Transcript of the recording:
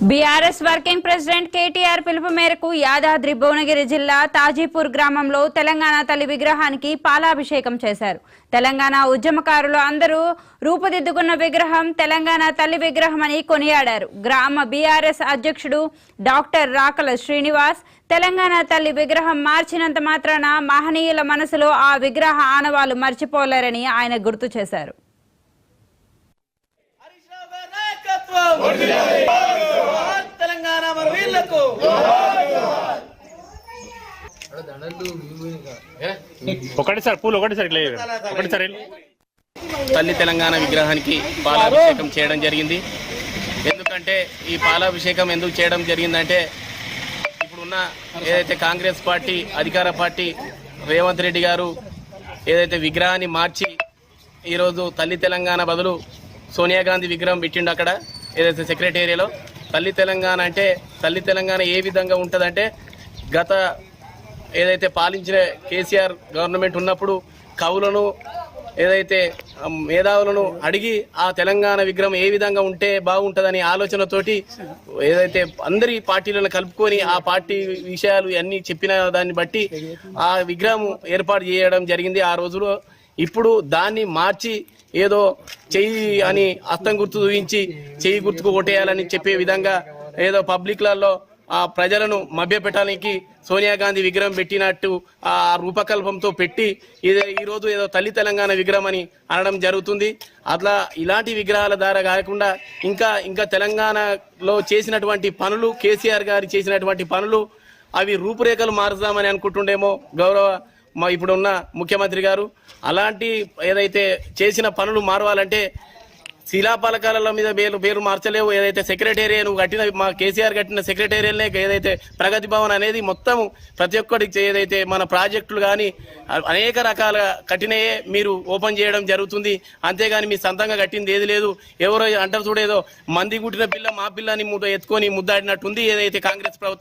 BRS working president KTR పిలుపు మేరకు యాదాద్రి భువనగిరి జిల్లా తాజీపూర్ గ్రామంలో తెలంగాణ తల్లి విగ్రహానికి పాలాభిషేకం చేశారు. తెలంగాణ ఉద్యమకారులు అందరూ రూపుదిద్దుకున్న విగ్రహం తెలంగాణ తల్లి విగ్రహం అని కొనియాడారు. గ్రామ బీఆర్ఎస్ అధ్యక్షుడు డాక్టర్ రాకల శ్రీనివాస్ తెలంగాణ తల్లి విగ్రహం మార్చినంత మాత్రాన మహనీయుల మనసులో ఆ విగ్రహ ఆనవాళ్లు మర్చిపోలేరని ఆయన గుర్తు చేశారు. తల్లి తెలంగాణ విగ్రహానికి పాలాభిషేకం చేయడం జరిగింది. ఎందుకంటే ఈ పాలాభిషేకం ఎందుకు చేయడం జరిగిందంటే ఇప్పుడున్న ఏదైతే కాంగ్రెస్ పార్టీ అధికార పార్టీ రేవంత్ రెడ్డి గారు ఏదైతే విగ్రహాన్ని మార్చి ఈరోజు తల్లి తెలంగాణ బదులు సోనియా గాంధీ విగ్రహం పెట్టిండు అక్కడ ఏదైతే సెక్రటేరియాలో. తల్లి తెలంగాణ అంటే తల్లి తెలంగాణ ఏ విధంగా ఉంటుందంటే గత ఏదైతే పాలించిన కేసీఆర్ గవర్నమెంట్ ఉన్నప్పుడు కవులను ఏదైతే మేధావులను అడిగి ఆ తెలంగాణ విగ్రహం ఏ విధంగా ఉంటే బాగుంటుందని ఆలోచనతోటి ఏదైతే అందరి పార్టీలను కలుపుకొని ఆ పార్టీ విషయాలు అన్నీ చెప్పిన దాన్ని బట్టి ఆ విగ్రహం ఏర్పాటు చేయడం జరిగింది ఆ రోజులో. ఇప్పుడు దాన్ని మార్చి ఏదో చెయ్యి అని హస్తం గుర్తు చూపించి చెయ్యి గుర్తుకు ఓటేయాలని చెప్పే విధంగా ఏదో పబ్లిక్లలో ఆ ప్రజలను మభ్యపెట్టడానికి సోనియా గాంధీ విగ్రహం పెట్టినట్టు ఆ రూపకల్పంతో పెట్టి ఈరోజు ఏదో తల్లి తెలంగాణ విగ్రహం అని అనడం జరుగుతుంది. అట్లా ఇలాంటి విగ్రహాల ద్వారా కాకుండా ఇంకా తెలంగాణలో చేసినటువంటి పనులు కేసీఆర్ గారు చేసినటువంటి పనులు అవి రూపురేఖలు మారుస్తామని అనుకుంటుండేమో ఇప్పుడున్న ముఖ్యమంత్రి గారు. అలాంటి ఏదైతే చేసిన పనులు మారవాలంటే శిలాపలకాల మీద పేరు మార్చలేవు. ఏదైతే సెక్రటేరియట్ కట్టిన మా కేసీఆర్ కట్టిన సెక్రటేరియల్నే ఏదైతే ప్రగతి భవన్ అనేది మొత్తం ప్రతి ఒక్కరికి ఏదైతే మన ప్రాజెక్టులు కానీ అనేక రకాల కట్టినయే మీరు ఓపెన్ చేయడం జరుగుతుంది. అంతేగాని మీ సొంతంగా కట్టింది ఏది లేదు. ఎవరో అంటారు చూడేదో మంది గుట్టిన పిల్ల మా పిల్లని ఎత్తుకొని ముద్దాడినట్టుంది ఏదైతే కాంగ్రెస్ ప్రభుత్వం.